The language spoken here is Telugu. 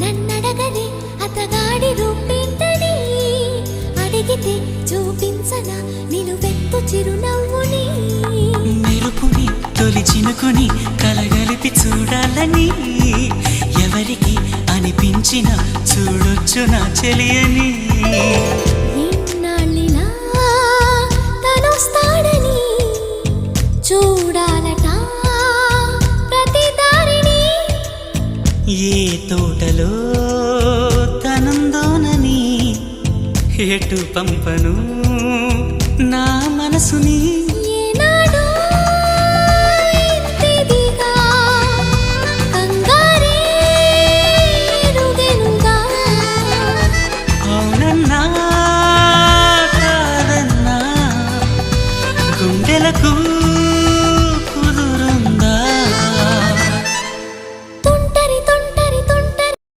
నన్నడగలే అతగాడి రూపేంటని అడిగితే చూపించనా నిలువెత్తు చిరునవ్వుని మెరుపుని తొలి చినుకుని కలగలిపి చూడాలని ఎవరికి అనిపించిన చూడొచ్చు నా చెలియని ఎన్నాళ్ళిలా తనొస్తాడని చూడాలట ప్రతి దారిని ఏ తోటలో తనందోనని ఎటు పంపను నా మనసుని